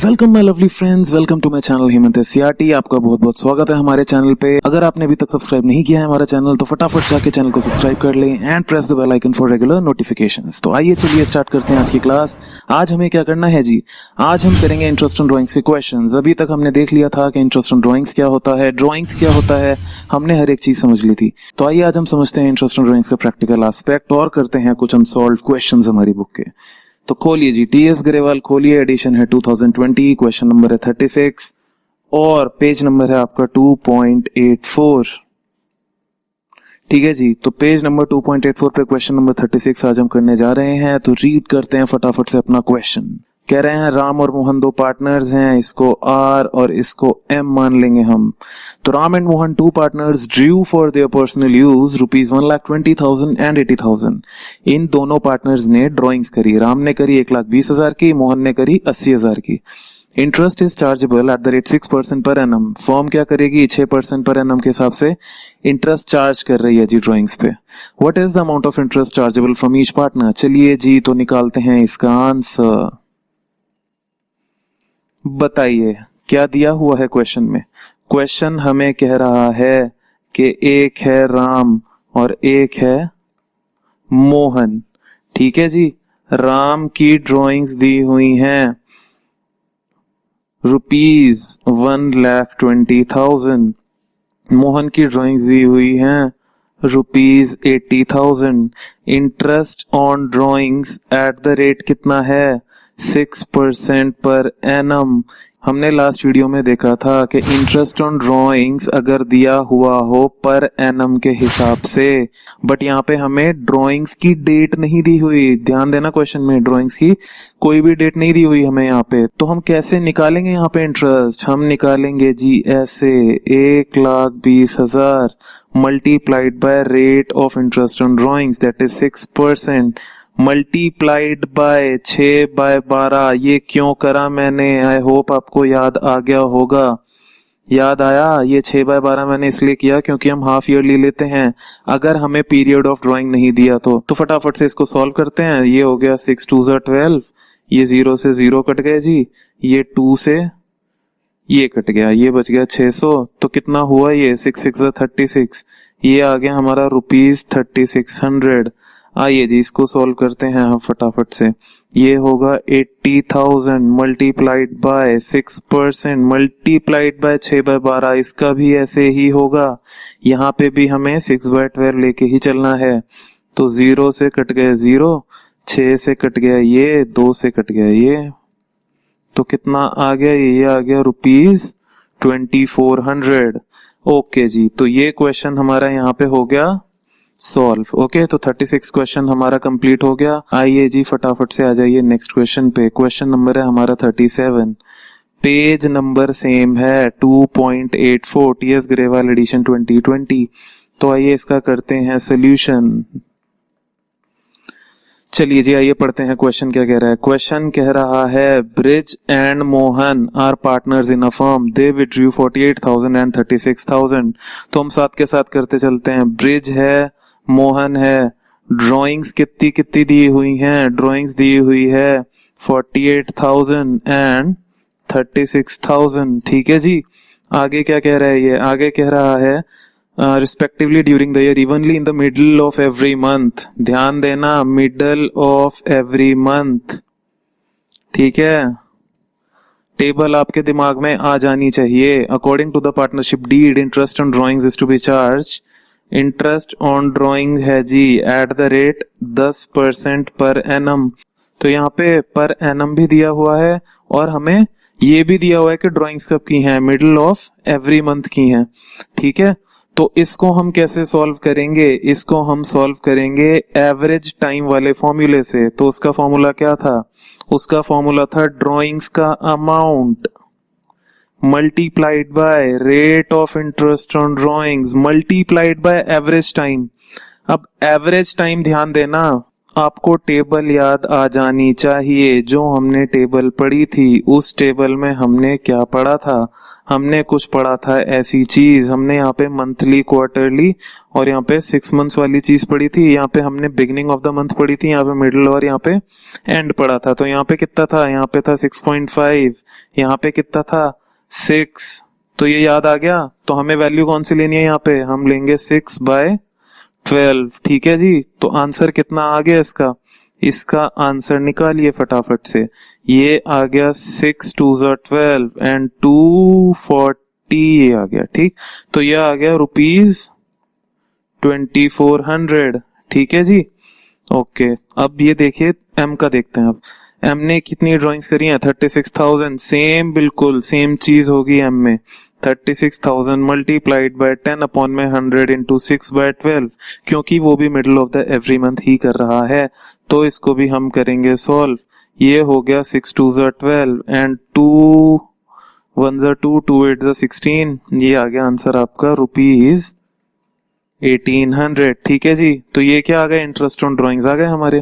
Welcome my lovely friends, welcome to my channel Hemant SCERT. आपका बहुत बहुत स्वागत है हमारे चैनल पे। अगर आपने अभी तक सब्सक्राइब नहीं किया है हमारा चैनल तो फटाफट जाके चैनल को सब्सक्राइब कर लें and press the bell icon for regular notifications. तो आइए चलिए स्टार्ट करते हैं आज की क्लास। आज हमें क्या करना है जी, आज हम करेंगे इंटरेस्ट ऑन ड्राइंग्स के क्वेश्चंस। अभी तक हमने देख लिया था कि इंटरेस्ट ऑन ड्राइंग्स क्या होता है, ड्राइंग्स क्या होता है, हमने हर एक चीज समझ ली थी। तो आइए आज हम समझते हैं इंटरेस्ट ऑन ड्राइंग्स का प्रैक्टिकल एस्पेक्ट और करते हैं कुछ अनसॉल्व्ड क्वेश्चंस हमारी बुक के। तो खोलिए जी, टीएस ग्रेवाल खोलिए, एडिशन है 2020, क्वेश्चन नंबर है 36 और पेज नंबर है आपका 2.84। ठीक है जी, तो पेज नंबर 2.84 पे क्वेश्चन नंबर 36 आज हम करने जा रहे हैं। तो रीड करते हैं फटाफट से अपना क्वेश्चन। कह रहे हैं राम और मोहन दो पार्टनर्स हैं, इसको आर और इसको एम मान लेंगे हम। तो Ram and Mohan two partners drew for their personal use ₹1,20,000 and 80,000। इन दोनों पार्टनर्स ने ड्राइंग्स करी। राम ने करी 1,20,000 की, मोहन ने करी 80,000 की। Interest is chargeable eight the rate 6% per annum. Firm क्या करेगी, 6% पर एनम के हिसाब से इंटरेस्ट चार्ज कर रही है जी ड्राइंग्स पे। What is the amount of interest chargeable from each partner. चलिए जी, तो निकालते हैं इसका आंसर। बताइए क्या दिया हुआ है क्वेश्चन में। क्वेश्चन हमें कह रहा है कि एक है राम और एक है मोहन। ठीक है जी, राम की ड्राइंग्स दी हुई हैं ₹1,20,000, मोहन की ड्राइंग्स दी हुई हैं ₹80,000। Interest on drawings at the rate कितना है, 6% पर एनम। हमने लास्ट वीडियो में देखा था कि इंटरेस्ट ऑन ड्राइंग्स अगर दिया हुआ हो पर एनम के हिसाब से, बट यहाँ पे हमें ड्राइंग्स की डेट नहीं दी हुई। ध्यान देना, क्वेश्चन में ड्राइंग्स की कोई भी डेट नहीं दी हुई हमें यहाँ पे। तो हम कैसे निकालेंगे यहाँ पे इंटरेस्ट, हम निकालेंगे जी ऐसे, 1,20,000 multiplied by rate of interest on drawings that is 6% multiplied by 6/12। ये क्यों करा मैंने, आई होप आपको याद आ गया होगा। याद आया, ये 6/12 मैंने इसलिए किया क्योंकि हम हाफ ईयरली लेते हैं अगर हमें पीरियड ऑफ ड्राइंग नहीं दिया तो फटाफट से इसको सॉल्व करते हैं। ये हो गया 6 2 12, ये 0 से 0 कट गए जी, ये 2 से ये कट गया, ये बच गया 600। तो कितना हुआ ये, 6 6 36, ये आ गया हमारा ₹3600। आइए जी इसको सॉल्व करते हैं हम फटाफट से। ये होगा 80,000 मल्टीप्लाइड बाय 6% मल्टीप्लाइड बाय 6/12। इसका भी ऐसे ही होगा, यहाँ पे भी हमें 6/12 लेके ही चलना है। तो 0 से कट गए 0, 6 से कट गया ये, 2 से कट गया ये, तो कितना आ गया, ये आ गया ₹2400। ओके जी, तो ये क्वेश्चन हमारा यहाँ पे हो गया सॉल्व। ओके, तो 36 क्वेश्चन हमारा कंप्लीट हो गया। आइए जी फटाफट से आ जाइए नेक्स्ट क्वेश्चन पे। क्वेश्चन नंबर है हमारा 37, पेज नंबर सेम है 2.84, टीएस ग्रेवाल एडिशन 2020। तो आइए इसका करते हैं सोल्यूशन। चलिए जी आइए पढ़ते हैं क्वेश्चन क्या कह रहा है। क्वेश्चन कह रहा है Brij and Mohan are partners in a firm, they withdrew 48,000 and 36,000। तो हम साथ के साथ करते चलते हैं। ब्रिज है, मोहन है, ड्राइंग्स कितनी कितनी दी हुई हैं, ड्राइंग्स दी हुई है 48,000 एंड 36,000। ठीक है जी, आगे क्या कह रहा है ये, आगे कह रहा है respectively during the year evenly in the middle of every month. ध्यान देना, मिडल ऑफ एवरी मंथ। ठीक है, टेबल आपके दिमाग में आ जानी चाहिए। According to the partnership deed, interest on drawings is to be charge. Interest on drawing है जी eight the rate 10% per annum. तो यहाँ पे पर एनम भी दिया हुआ है और हमें ये भी दिया हुआ है कि ड्राइंग्स कब की हैं, मिडल ऑफ एवरी मंथ की हैं। ठीक है, तो इसको हम कैसे सॉल्व करेंगे, इसको हम सॉल्व करेंगे एवरेज टाइम वाले फॉर्मूले से। तो उसका फॉर्मूला क्या था, उसका फॉर्मूला था ड्राइंग्स का amount multiplied by rate of interest on drawings multiplied by average time. अब एवरेज टाइम ध्यान देना, आपको टेबल याद आ जानी चाहिए। जो हमने टेबल पढ़ी थी उस टेबल में हमने क्या पढ़ा था? हमने कुछ पढ़ा था ऐसी चीज, हमने यहाँ पे मंथली, क्वार्टरली और यहाँ पे 6 मंथ्स वाली चीज पढ़ी थी। यहाँ पे हमने बिगनिंग ऑफ द मंथ पढ़ी थी, यहाँ पे मिडिल और यहाँ पे एंड पढ़ा था। तो यहाँ पे कितना था? यहाँ पे था 6.5, यहाँ पे कितना था? 6। तो ये याद आ गया। तो हमें वैल्यू कौन सी लेनी है? यहाँ पे हम लेंगे 6/12। ठीक है जी। तो आंसर कितना आ गया इसका? इसका आंसर निकालिए फटाफट से। ये आ गया 6 2 12 एंड 240 ये आ गया। ठीक, तो ये आ गया ₹2400। ठीक है जी। ओके, अब ये देखिए एम का देखते हैं। अब एम ने कितनी ड्राइंग्स करी हैं? 36,000। सेम, बिल्कुल सेम चीज होगी एम में। 36,000 मल्टीप्लाइड बाय 10 अपॉन में 100 इंटू 6/12, क्योंकि वो भी middle of the every month ही कर रहा है। तो इसको भी हम करेंगे सॉल्व। ये हो गया 6 2 12 एंड 2 1 2 2 8 16। ये आ गया आंसर आपका ₹1800। ठीक है जी। तो ये क्या आ गया? इंटरेस्ट ऑन ड्राइंग्स आ गए हमारे।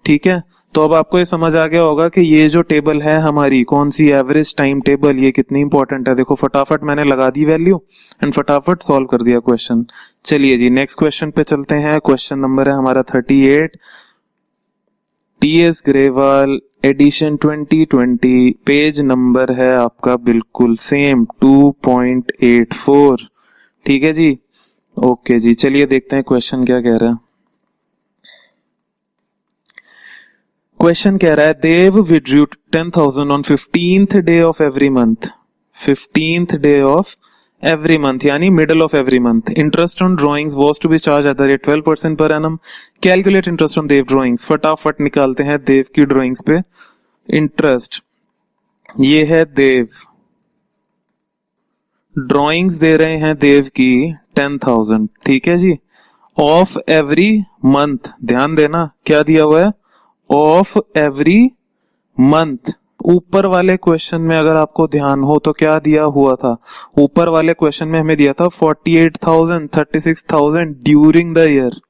ठीक है, तो अब आपको ये समझ आ गया होगा कि ये जो टेबल है हमारी, कौन सी? Average time table. ये कितनी इंपॉर्टेंट है। देखो फटाफट मैंने लगा दी वैल्यू एंड फटाफट सॉल्व कर दिया क्वेश्चन। चलिए जी नेक्स्ट क्वेश्चन पे चलते हैं। क्वेश्चन नंबर है हमारा 38। TS Grewal edition 2020, page number है आपका बिल्कुल सेम 2.84। ठीक है जी। ओके जी, चलिए देखते हैं क्वेश्चन क्या कह रहा है। क्वेश्चन कह रहा है Dev withdrew 10,000 on 15th day of every month. 15th day of every month यानी middle of every month. Interest on drawings was to be charged at the rate 12% per annum. Calculate interest on Dev drawings. फटाफट निकालते हैं देव की drawings पे interest. ये है देव, drawings दे रहे हैं देव की 10,000। ठीक है जी। ऑफ एवरी मंथ, ध्यान देना क्या दिया हुआ है? Of every month. ऊपर वाले क्वेश्चन में अगर आपको ध्यान हो तो क्या दिया हुआ था? ऊपर वाले क्वेश्चन में हमें दिया था 48,000 36,000 ड्यूरिंग द ईयर।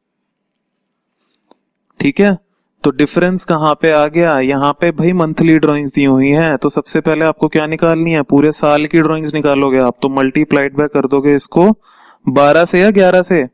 ठीक है, तो डिफरेंस कहां पे आ गया? यहाँ पे भाई मंथली ड्राइंग्स दी हुई हैं, तो सबसे पहले आपको क्या निकालनी है? पूरे साल की ड्राइंग्स निकालोगे आप, तो मल्टीप्लाइड बाय कर दोगे इसको 12 से या 11 से?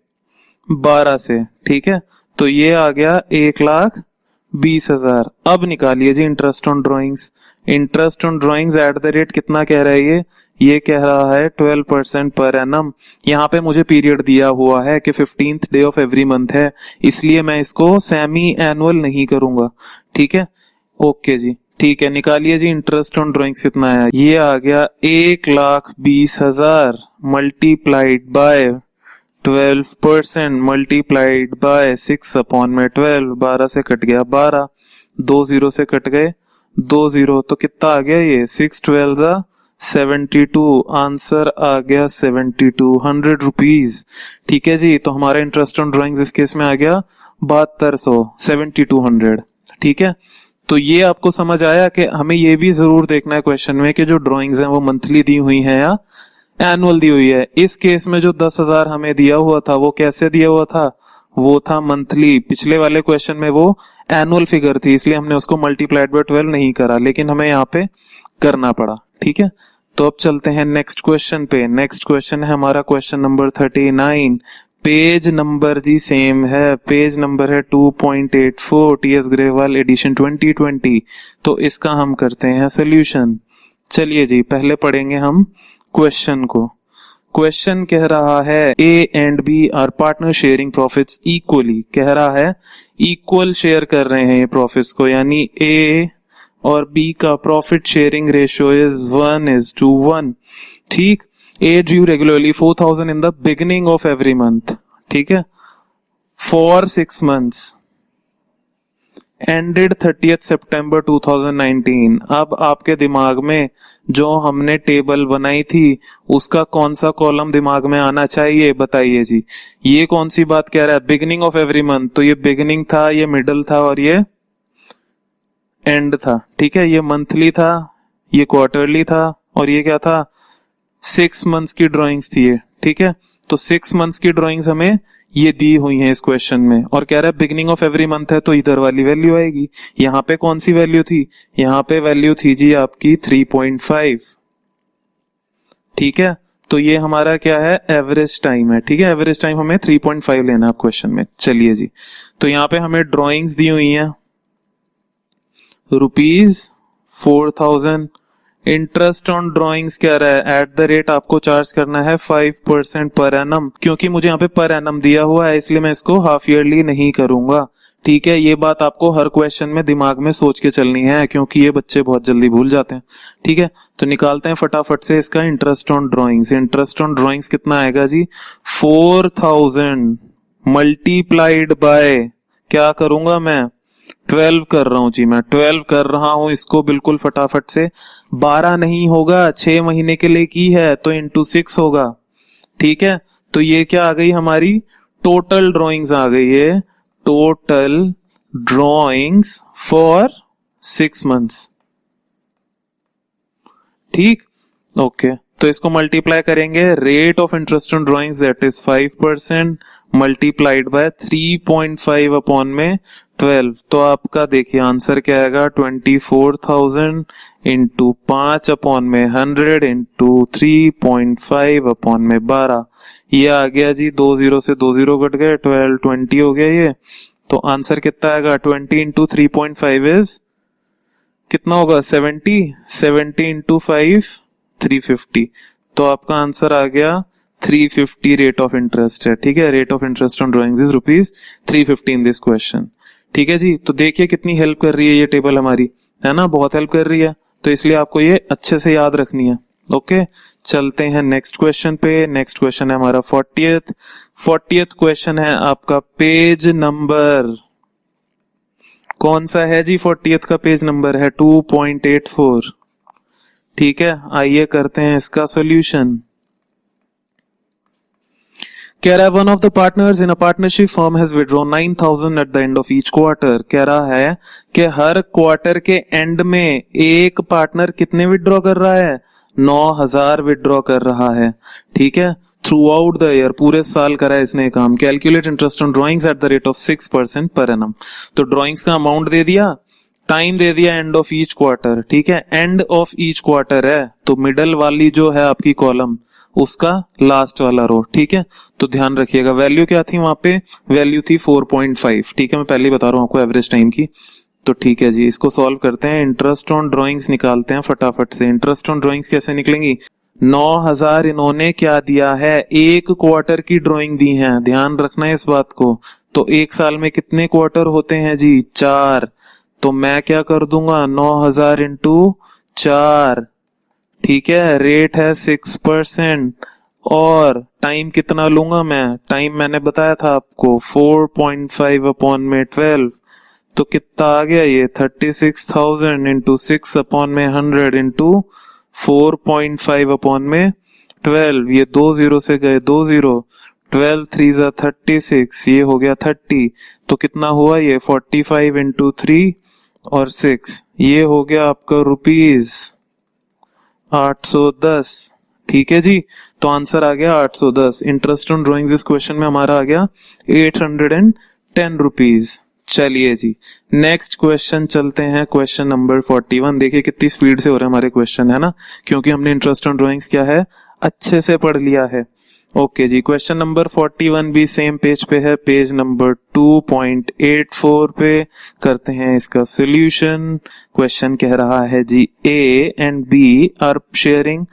12 से। ठीक है, तो ये आ गया 1,20,000। अब निकालिए जी interest on drawings. Interest on drawings at the rate कितना कह रहा है ये कह रहा है 12% पर एनम। यहाँ पे मुझे पीरियड दिया हुआ है कि 15th day of every month है, इसलिए मैं इसको सेमी एनुअल नहीं करूंगा। ठीक है, ओके जी। ठीक है, निकालिए जी इंटरेस्ट ऑन ड्राइंग्स कितना है। ये आ गया 1,20,000 multiplied by 12% multiplied by 6 upon में 12। 12 से कट गया 12, 2 0 से कट गए 2 0, तो कितना आ गया ये? 6 12 72। आंसर आ गया 7200 रुपीज। ठीक है जी। तो हमारा इंटरेस्ट ऑन ड्राइंग्स इस केस में आ गया 7200, 7200। ठीक है, तो ये आपको समझ आया कि हमें ये भी जरूर देखना है क्वेश्चन में कि जो ड्राइंग्स हैं वो मंथली दी हुई हैं या एनुअल दी हुई है। इस केस में जो 10,000 हमें दिया हुआ था वो कैसे दिया हुआ था? वो था मंथली। पिछले वाले क्वेश्चन में वो एनुअल फिगर थी, इसलिए हमने उसको मल्टीप्लाइड बाय 12 नहीं करा, लेकिन हमें यहाँ पे करना पड़ा। ठीक है, तो अब चलते हैं नेक्स्ट क्वेश्चन पे। नेक्स्ट क्वेश्चन है हमारा क्वेश्चन नंबर 39। पेज नंबर जी सेम है, पेज नंबर है 2.84, टीएस ग्रेवाल एडिशन 2020। तो इसका हम करते हैं सोल्यूशन। चलिए जी, पहले पढ़ेंगे हम क्वेश्चन को। क्वेश्चन कह रहा है A and B are partner sharing profits equally. कह रहा है इक्वल शेयर कर रहे हैं ये प्रॉफिट्स को, यानी ए और बी का प्रॉफिट शेयरिंग रेशियो इज 1:1। ठीक, A drew regularly 4,000 in the beginning of every month. ठीक है, for 6 months ended 30th September 2019। अब आपके दिमाग में जो हमने टेबल बनाई थी उसका कौन सा कॉलम दिमाग में आना चाहिए? बताइए जी। ये कौन सी बात कह रहा है? बिगिनिंग ऑफ एवरी मंथ, तो ये बिगिनिंग था, ये मिडल था और ये एंड था। ठीक है, ये मंथली था, ये क्वार्टरली था और ये क्या था? 6 months की ड्राइंग्स थी ये। ठीक है, तो तो 6 मंथ्स की ड्राइंग्स हमें ये दी हुई है इस क्वेश्चन में, और कह रहा है बिगिनिंग ऑफ एवरी मंथ है, तो इधर वाली वैल्यू आएगी। यहाँ पे कौन सी वैल्यू थी, यहाँ पे वैल्यू थी जी आपकी 3.5। ठीक है, तो ये हमारा क्या है, एवरेज टाइम है। ठीक है, एवरेज टाइम हमें 3.5 लेना है क्वेश्चन में। चलिए जी, तो यहाँ पे हमें ड्राइंग्स दी हुई है ₹4000। इंटरेस्ट ऑन ड्राइंग्स क्या रहा है, एट द रेट आपको चार्ज करना है 5% पर एनम। क्योंकि मुझे यहाँ पे पर एनम दिया हुआ है इसलिए मैं इसको हाफ ईयरली नहीं करूंगा। ठीक है, ये बात आपको हर क्वेश्चन में दिमाग में सोच के चलनी है, क्योंकि ये बच्चे बहुत जल्दी भूल जाते हैं। ठीक है, तो निकालते हैं फटाफट से इसका interest on drawings. Interest on drawings कितना आएगा जी, 4000 मल्टीप्लाइड बाय, क्या करूंगा मैं, 12 कर रहा हूं जी, मैं 12 कर रहा हूं इसको बिल्कुल फटाफट से। 12 नहीं होगा, 6 महीने के लिए की है तो इंटू 6 होगा। ठीक है, तो ये क्या आ गई हमारी, टोटल ड्राइंग्स आ गई है, टोटल ड्राइंग्स फॉर 6 मंथ्स। ठीक, ओके, तो इसको मल्टीप्लाई करेंगे, rate of interest on drawings that is 5% multiplied by 3.5 upon में 12, तो आपका देखिए आंसर क्या आएगा, 24,000 इंटू 5 अपॉन में 100 इंटू 3.5 अपॉन में 12। ये आ गया जी, 2 0 से 2 0 कट गए, 12 20 हो गया ये। तो आंसर कितना आएगा, 20 इंटू 3.5 इज कितना होगा, 70 इंटू 5 350। तो आपका आंसर आ गया 350 रेट ऑफ इंटरेस्ट है। ठीक है, rate of interest on drawings is ₹350 in this question. ठीक है जी, तो देखिए कितनी हेल्प कर रही है ये टेबल हमारी, है ना, बहुत हेल्प कर रही है, तो इसलिए आपको ये अच्छे से याद रखनी है। ओके, चलते हैं नेक्स्ट क्वेश्चन पे। नेक्स्ट क्वेश्चन है हमारा 40th क्वेश्चन है आपका, पेज नंबर कौन सा है जी, 40th का पेज नंबर है 2.84। ठीक है, आइए करते हैं इसका सॉल्यूशन। कह रहा है one of the partners in a partnership firm has withdrawn 9,000 at the end of each quarter. कह रहा है कि हर क्वार्टर के एंड में एक पार्टनर कितने विड्रॉ कर रहा है, 9,000 विड्रॉ कर रहा है। ठीक है, थ्रू आउट द ईयर, पूरे साल करा है इसने काम। Calculate interest on drawings at the rate of 6% per annum. तो ड्राइंग्स का अमाउंट दे दिया, टाइम दे दिया एंड ऑफ ईच क्वार्टर। ठीक है, एंड ऑफ ईच क्वार्टर है तो मिडल वाली जो है आपकी कॉलम, उसका लास्ट वाला रो। ठीक है, तो ध्यान रखिएगा वैल्यू क्या थी वहां पे, वैल्यू थी 4.5। ठीक है, मैं पहले बता रहा हूं आपको एवरेज टाइम की। तो ठीक है जी, इसको सॉल्व करते हैं, इंटरेस्ट ऑन ड्राइंग्स निकालते हैं फटाफट से। इंटरेस्ट ऑन ड्राइंग्स कैसे निकलेंगी, 9,000 इन्होंने क्या दिया है, एक क्वार्टर की ड्राइंग दी है, ध्यान रखना है इस बात को। तो एक साल में कितने क्वार्टर होते हैं जी, 4। तो मैं क्या कर दूंगा, 9,000 इंटू 4। ठीक है, रेट है 6% और टाइम कितना लूंगा मैं, टाइम मैंने बताया था आपको 4.5 अपॉन में 12, तो कितना आ गया ये 36,000 इंटू 6 अपॉन में 100 इंटू 4.5 अपॉन में 12। ये 2 0 से गए 2 0, 12 3 36, ये हो गया 30। तो कितना हुआ ये 45 इंटू 3 और 6, ये हो गया आपका ₹810। ठीक है जी, तो आंसर आ गया 810। इंटरेस्ट ऑन ड्राइंग्स इस क्वेश्चन में हमारा आ गया 810 रुपीज। चलिए जी, नेक्स्ट क्वेश्चन चलते हैं, क्वेश्चन नंबर 41। देखिए कितनी स्पीड से हो रहे हैं हमारे क्वेश्चन, है ना, क्योंकि हमने इंटरेस्ट ऑन ड्राइंग्स क्या है, अच्छे से पढ़ लिया है। ओके जी, क्वेश्चन नंबर 41 भी सेम पेज पे है, पेज नंबर 2.84 पे करते हैं इसका सॉल्यूशन। क्वेश्चन कह रहा है जी, A and B are sharing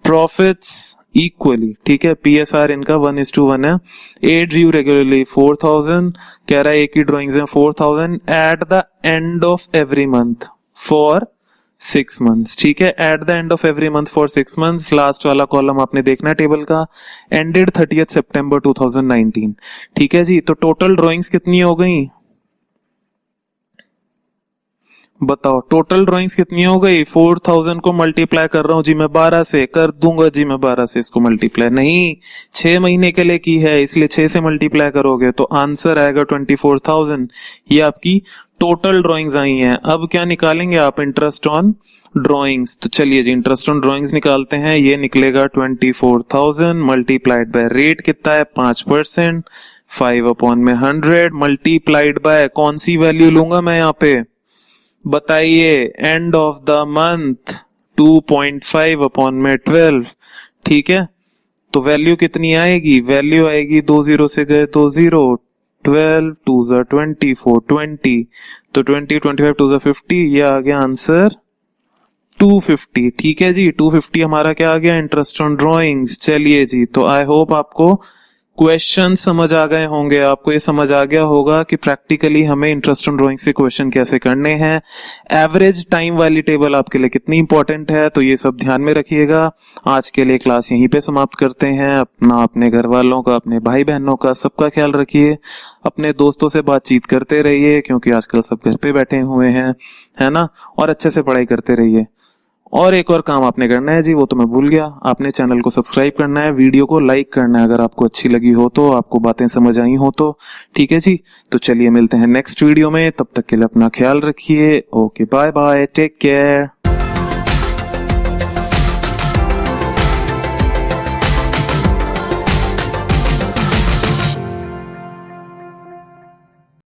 profits equally. ठीक है, PSR इनका 1:1 है। ए ड्रू रेगुलरली 4,000, कह रहा है एक ही ड्रॉइंग्स है 4,000 at the end of every month for 6 months. ठीक है, at the end of every month for 6 months, last वाला कॉलम आपने देखना है टेबल का, एंडेड 30th सितंबर 2019। ठीक है जी, तो टोटल ड्रॉइंग्स कितनी हो गई, बताओ टोटल ड्राइंग्स कितनी हो गई, 4,000 को मल्टीप्लाई कर रहा हूं जी मैं 12 से, कर दूंगा जी मैं 12 से इसको मल्टीप्लाई, नहीं 6 महीने के लिए की है इसलिए 6 से मल्टीप्लाई करोगे तो आंसर आएगा 24,000। ये आपकी टोटल ड्राइंग्स आई हैं। अब क्या निकालेंगे आप? Interest on drawings. तो चलिए जी इंटरेस्ट ऑन ड्राइंग्स निकालते हैं। ये निकलेगा 24,000 मल्टीप्लाइड बाय रेट कितना है 5%, 5 अपॉन में 100 मल्टीप्लाइड बाय कौन सी वैल्यू लूंगा मैं यहाँ पे बताइए? End of the month 2.5 upon में 12। ठीक है, तो वैल्यू कितनी आएगी? वैल्यू आएगी 2 0 से गए 2 0, 12 2 24 20, तो 20 25 2 50, ये आ गया आंसर 250। ठीक है जी, 250 हमारा क्या आ गया? Interest on drawings. चलिए जी, तो आई होप आपको क्वेश्चन समझ आ गए होंगे, आपको ये समझ आ गया होगा कि प्रैक्टिकली हमें इंटरेस्ट ऑन ड्राइंग से क्वेश्चन कैसे करने हैं। एवरेज टाइम वाली टेबल आपके लिए कितनी इंपॉर्टेंट है, तो ये सब ध्यान में रखिएगा। आज के लिए क्लास यहीं पे समाप्त करते हैं। अपने घर वालों का, अपने भाई बहनों का, सबका ख्याल रखिए। अपने दोस्तों से बातचीत करते रहिए, क्योंकि आजकल सब घर पे बैठे हुए हैं, है ना। और अच्छे से पढ़ाई करते रहिए। और एक और काम आपने करना है जी, वो तो मैं भूल गया, आपने चैनल को सब्सक्राइब करना है, वीडियो को लाइक करना है अगर आपको अच्छी लगी हो तो, आपको बातें समझ आई हो तो। ठीक है जी, तो चलिए मिलते हैं नेक्स्ट वीडियो में, तब तक के लिए अपना ख्याल रखिए। Okay, bye bye, take care.